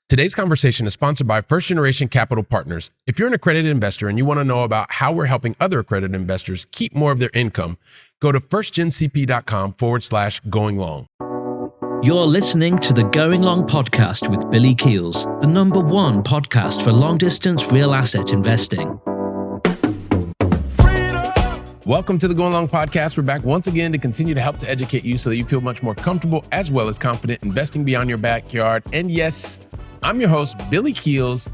Today's conversation is sponsored by First Generation Capital Partners. If you're an accredited investor and you want to know about how we're helping other accredited investors keep more of their income, go to firstgencp.com/going long. You're listening to the Going Long podcast with Billy Keels, the #1 podcast for long-distance real asset investing. Welcome to the Going Long podcast. We're back once again to continue to help to educate you so that you feel much more comfortable as well as confident investing beyond your backyard. And yes, I'm your host, Billy Keels,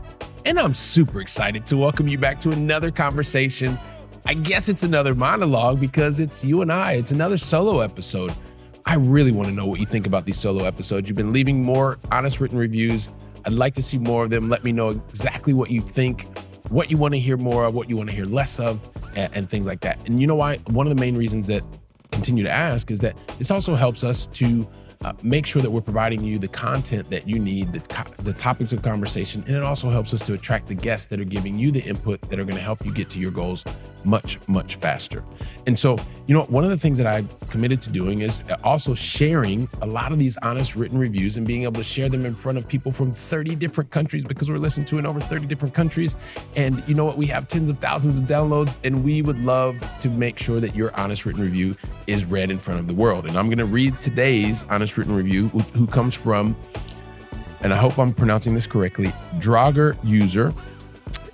and I'm super excited to welcome you back to another conversation. I guess it's another monologue because it's you and I. It's another solo episode. I really want to know what you think about these solo episodes. You've been leaving more honest written reviews. I'd like to see more of them. Let me know exactly what you think, what you want to hear more of, what you want to hear less of, and things like that. And you know why? One of the main reasons that continue to ask is that this also helps us to make sure that we're providing you the content that you need, the topics of conversation, and it also helps us to attract the guests that are giving you the input that are going to help you get to your goals much, much faster. And so, you know, one of the things that I committed to doing is also sharing a lot of these honest written reviews and being able to share them in front of people from 30 different countries because we're listened to in over 30 different countries. And you know what? We have tens of thousands of downloads, and we would love to make sure that your honest written review is read in front of the world. And I'm going to read today's honest written review, who comes from, and I hope I'm pronouncing this correctly, Drager User.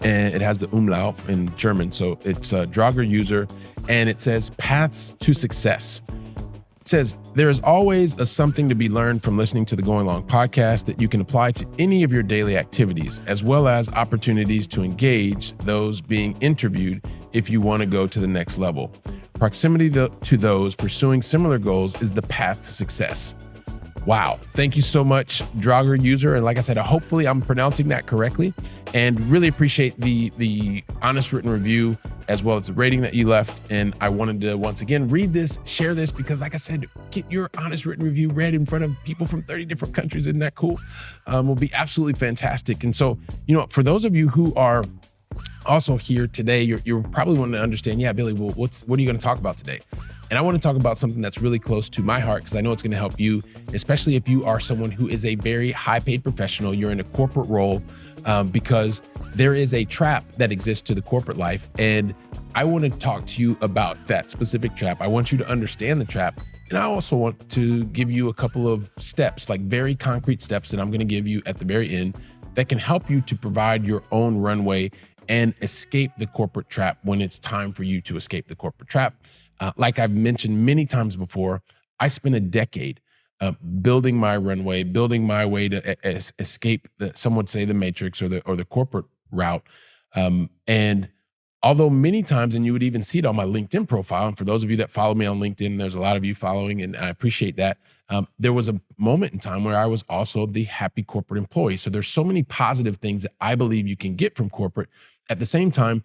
And it has the umlaut in German. So it's a Drager User, and it says paths to success. It says, there is always something to be learned from listening to the Going Long podcast that you can apply to any of your daily activities, as well as opportunities to engage those being interviewed if you want to go to the next level. Proximity to those pursuing similar goals is the path to success. Wow. Thank you so much, Drager User. And like I said, hopefully I'm pronouncing that correctly, and really appreciate the honest written review as well as the rating that you left. And I wanted to once again read this, share this, because like I said, get your honest written review read in front of people from 30 different countries. Isn't that cool? Will be absolutely fantastic. And so, you know, for those of you who are also here today, you're probably wanting to understand, yeah, Billy, well, what are you going to talk about today? And I want to talk about something that's really close to my heart because I know it's going to help you, especially if you are someone who is a very high-paid professional. You're in a corporate role because there is a trap that exists to the corporate life. And I want to talk to you about that specific trap. I want you to understand the trap. And I also want to give you a couple of steps, like very concrete steps that I'm going to give you at the very end that can help you to provide your own runway and escape the corporate trap when it's time for you to escape the corporate trap. Like I've mentioned many times before, I spent a decade building my runway, building my way to escape, some would say, the matrix or the corporate route. And although many times, and you would even see it on my LinkedIn profile, and for those of you that follow me on LinkedIn, there's a lot of you following, and I appreciate that. There was a moment in time where I was also the happy corporate employee. So there's so many positive things that I believe you can get from corporate. At the same time,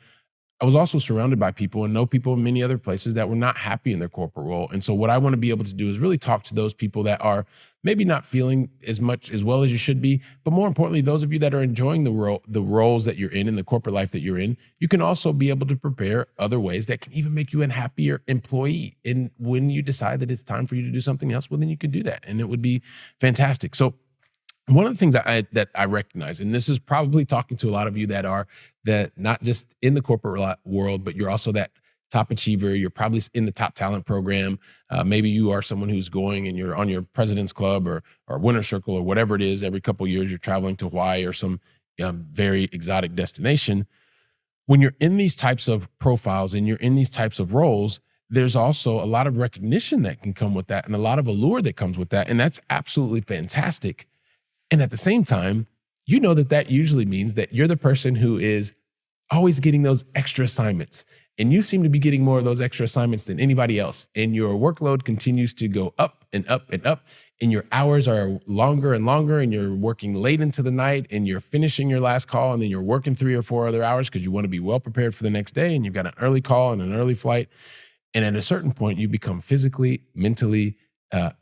I was also surrounded by people and know people in many other places that were not happy in their corporate role. And so what I want to be able to do is really talk to those people that are maybe not feeling as well as you should be, but more importantly, those of you that are enjoying the roles that you're in the corporate life that you're in, you can also be able to prepare other ways that can even make you a happier employee. And when you decide that it's time for you to do something else, well, then you can do that. And it would be fantastic. So one of the things that I recognize, and this is probably talking to a lot of you that are not just in the corporate world, but you're also that top achiever. You're probably in the top talent program. Maybe you are someone who's going and you're on your President's Club or Winner Circle or whatever it is. Every couple of years, you're traveling to Hawaii or some very exotic destination. When you're in these types of profiles and you're in these types of roles, there's also a lot of recognition that can come with that and a lot of allure that comes with that. And that's absolutely fantastic. And at the same time, you know that usually means that you're the person who is always getting those extra assignments. And you seem to be getting more of those extra assignments than anybody else. And your workload continues to go up and up and up. And your hours are longer and longer. And you're working late into the night. And you're finishing your last call. And then you're working 3 or 4 other hours because you want to be well prepared for the next day. And you've got an early call and an early flight. And at a certain point, you become physically, mentally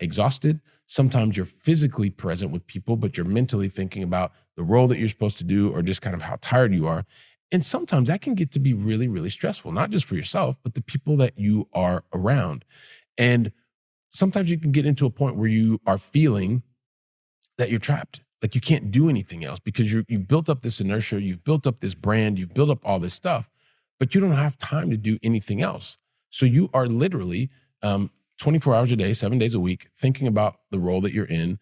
exhausted. Sometimes you're physically present with people, but you're mentally thinking about the role that you're supposed to do or just kind of how tired you are. And sometimes that can get to be really, really stressful, not just for yourself, but the people that you are around. And sometimes you can get into a point where you are feeling that you're trapped. Like you can't do anything else because you've built up this inertia, you've built up this brand, you've built up all this stuff, but you don't have time to do anything else. So you are literally 24 hours a day, 7 days a week, thinking about the role that you're in.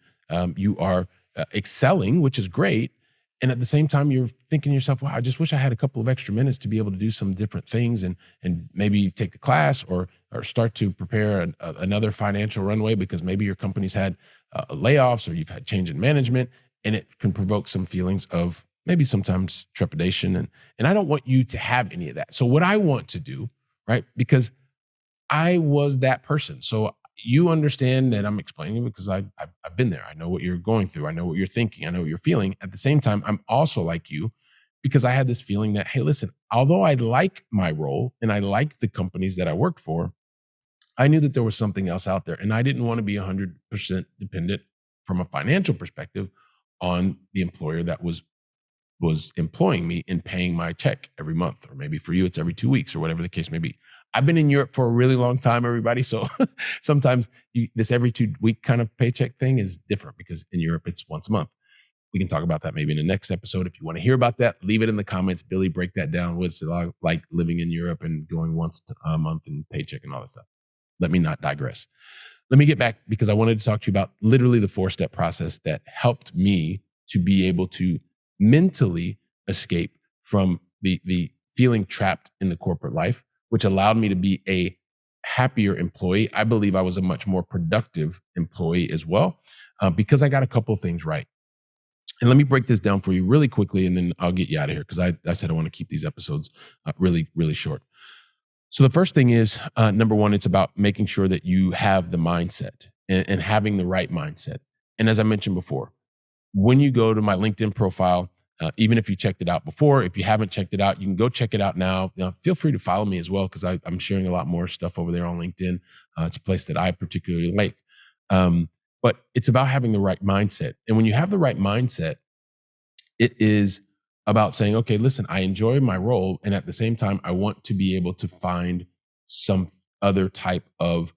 You are excelling, which is great. And at the same time, you're thinking to yourself, wow, I just wish I had a couple of extra minutes to be able to do some different things and maybe take a class or start to prepare another financial runway because maybe your company's had layoffs or you've had change in management, and it can provoke some feelings of maybe sometimes trepidation. And I don't want you to have any of that. So what I want to do, right, because I was that person. So you understand that I'm explaining it because I've been there. I know what you're going through. I know what you're thinking. I know what you're feeling. At the same time, I'm also like you because I had this feeling that, hey, listen, although I like my role and I like the companies that I worked for, I knew that there was something else out there. And I didn't want to be 100% dependent from a financial perspective on the employer that was employing me and paying my check every month, or maybe for you, it's every 2 weeks or whatever the case may be. I've been in Europe for a really long time, everybody. So sometimes this every 2 week kind of paycheck thing is different because in Europe, it's once a month. We can talk about that maybe in the next episode. If you want to hear about that, leave it in the comments. Billy, break that down. What's it like living in Europe and going once a month and paycheck and all that stuff. Let me not digress. Let me get back because I wanted to talk to you about literally the 4-step process that helped me to be able to mentally escape from the feeling trapped in the corporate life, which allowed me to be a happier employee. I believe I was a much more productive employee as well because I got a couple of things right. And let me break this down for you really quickly, and then I'll get you out of here because I said I want to keep these episodes really, really short. So the first thing is, number one, it's about making sure that you have the mindset and having the right mindset. And as I mentioned before, when you go to my LinkedIn profile, even if you checked it out before, if you haven't checked it out, you can go check it out now. Feel free to follow me as well because I'm sharing a lot more stuff over there on LinkedIn. It's a place that I particularly like. But it's about having the right mindset. And when you have the right mindset, it is about saying, okay, listen, I enjoy my role. And at the same time, I want to be able to find some other type of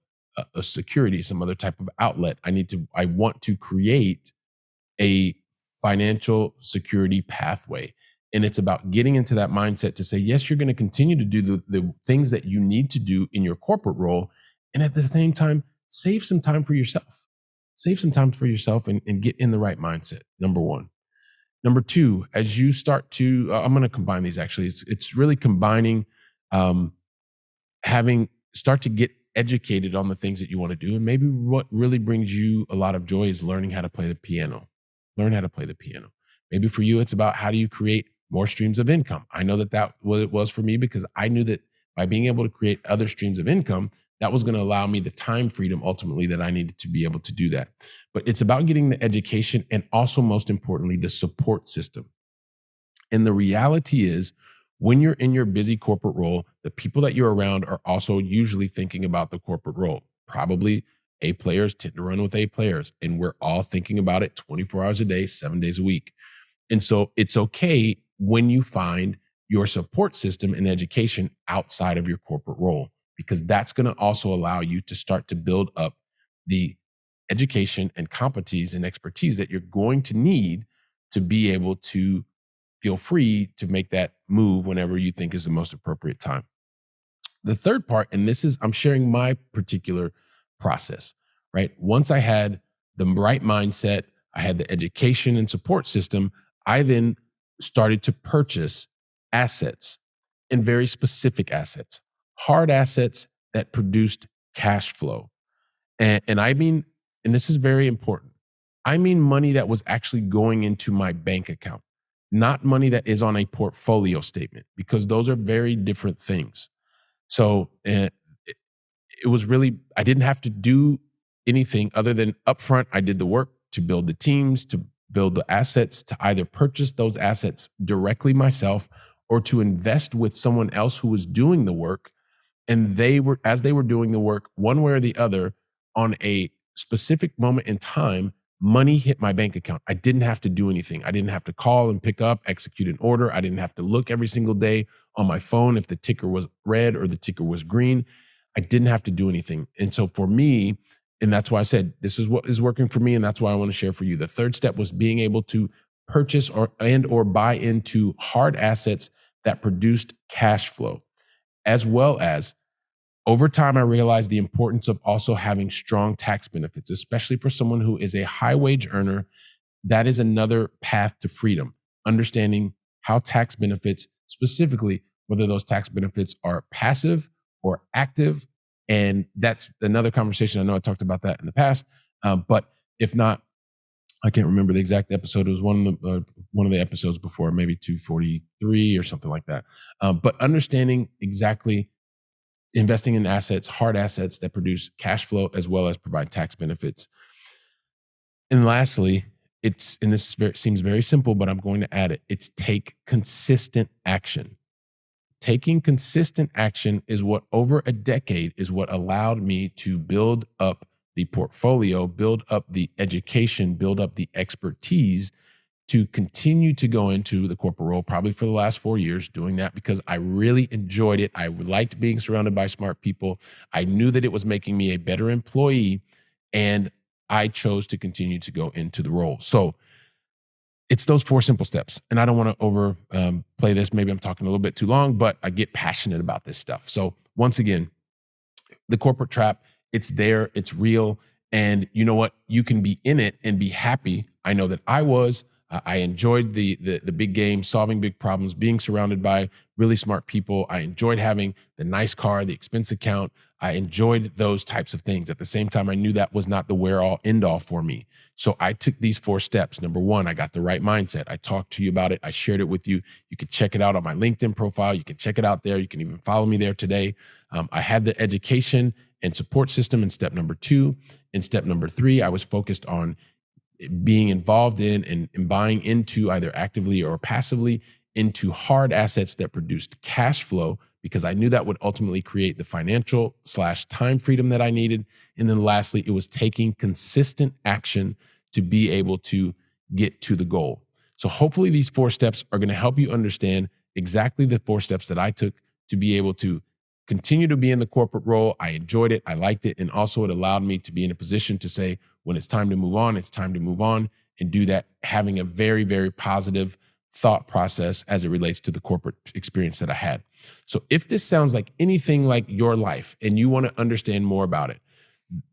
a security, some other type of outlet. I want to create a financial security pathway. And it's about getting into that mindset to say, yes, you're going to continue to do the things that you need to do in your corporate role. And at the same time, save some time for yourself. Save some time for yourself and get in the right mindset. Number one. Number two, as you start to, I'm going to combine these actually. It's really combining start to get educated on the things that you want to do. And maybe what really brings you a lot of joy is learning how to play the piano. Learn how to play the piano. Maybe for you, it's about how do you create more streams of income. I know that what it was for me because I knew that by being able to create other streams of income, that was going to allow me the time freedom ultimately that I needed to be able to do that. But it's about getting the education and also most importantly, the support system. And the reality is when you're in your busy corporate role, the people that you're around are also usually thinking about the corporate role. Probably A players tend to run with A players, and we're all thinking about it 24 hours a day, 7 days a week. And so it's okay when you find your support system and education outside of your corporate role, because that's going to also allow you to start to build up the education and competencies and expertise that you're going to need to be able to feel free to make that move whenever you think is the most appropriate time. The third part, and this is, I'm sharing my particular process, right? Once I had the right mindset, I had the education and support system, I then started to purchase assets and very specific assets, hard assets that produced cash flow. And I mean, and this is very important, I mean money that was actually going into my bank account, not money that is on a portfolio statement, because those are very different things. So it was really, I didn't have to do anything other than upfront. I did the work to build the teams, to build the assets, to either purchase those assets directly myself or to invest with someone else who was doing the work. And as they were doing the work, one way or the other, on a specific moment in time, money hit my bank account. I didn't have to do anything. I didn't have to call and pick up, execute an order. I didn't have to look every single day on my phone if the ticker was red or the ticker was green. I didn't have to do anything. And so for me, And that's why I said, this is what is working for me. And that's why I want to share for you. The third step was being able to purchase or buy into hard assets that produced cash flow, as well as over time, I realized the importance of also having strong tax benefits, especially for someone who is a high wage earner. That is another path to freedom, understanding how tax benefits, specifically, whether those tax benefits are passive or active. And that's another conversation. I know I talked about that in the past, but if not, I can't remember the exact episode. It was one of the episodes before, maybe 243 or something like that. But understanding exactly investing in assets, hard assets that produce cash flow as well as provide tax benefits. And lastly, seems very simple, but I'm going to add it. It's take consistent action. Taking consistent action is what over a decade is what allowed me to build up the portfolio, build up the education, build up the expertise to continue to go into the corporate role, probably for the last 4 years, doing that because I really enjoyed it. I liked being surrounded by smart people. I knew that it was making me a better employee, and I chose to continue to go into the role. So it's those 4 simple steps. And I don't want to overplay this. Maybe I'm talking a little bit too long, but I get passionate about this stuff. So once again, the corporate trap, it's there, it's real. And you know what? You can be in it and be happy. I know that I was. I enjoyed the big game, solving big problems, being surrounded by really smart people. I enjoyed having the nice car, the expense account. I enjoyed those types of things. At the same time, I knew that was not the where-all, end-all for me. So I took these 4 steps. Number 1, I got the right mindset. I talked to you about it. I shared it with you. You could check it out on my LinkedIn profile. You can check it out there. You can even follow me there today. I had the education and support system in step number 2. In step number 3, I was focused on being involved in and buying into either actively or passively into hard assets that produced cash flow because I knew that would ultimately create the financial/time freedom that I needed. And then lastly, it was taking consistent action to be able to get to the goal. So hopefully these 4 steps are going to help you understand exactly the 4 steps that I took to be able to continue to be in the corporate role. I enjoyed it. I liked it. And also it allowed me to be in a position to say, when it's time to move on, it's time to move on, and do that having a very, very positive thought process as it relates to the corporate experience that I had. So if this sounds like anything like your life and you want to understand more about it,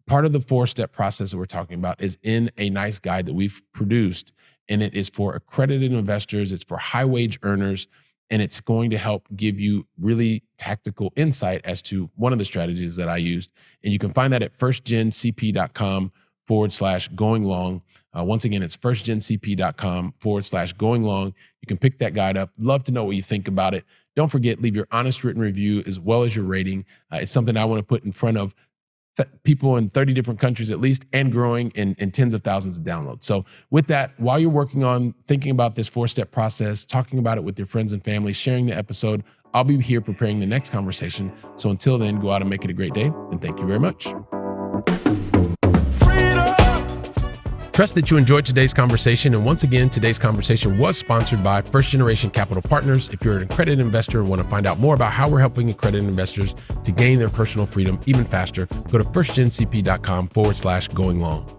part of the 4-step process that we're talking about is in a nice guide that we've produced, and it is for accredited investors. It's for high wage earners. And it's going to help give you really tactical insight as to one of the strategies that I used. And you can find that at firstgencp.com/going long. Once again, it's firstgencp.com/going long. You can pick that guide up. Love to know what you think about it. Don't forget, leave your honest written review as well as your rating. It's something I want to put in front of people in 30 different countries at least, and growing in tens of thousands of downloads. So with that, while you're working on thinking about this 4-step process, talking about it with your friends and family, sharing the episode, I'll be here preparing the next conversation. So until then, go out and make it a great day. And thank you very much. Trust that you enjoyed today's conversation. And once again, today's conversation was sponsored by First Generation Capital Partners. If you're an accredited investor and want to find out more about how we're helping accredited investors to gain their personal freedom even faster, go to firstgencp.com/going long.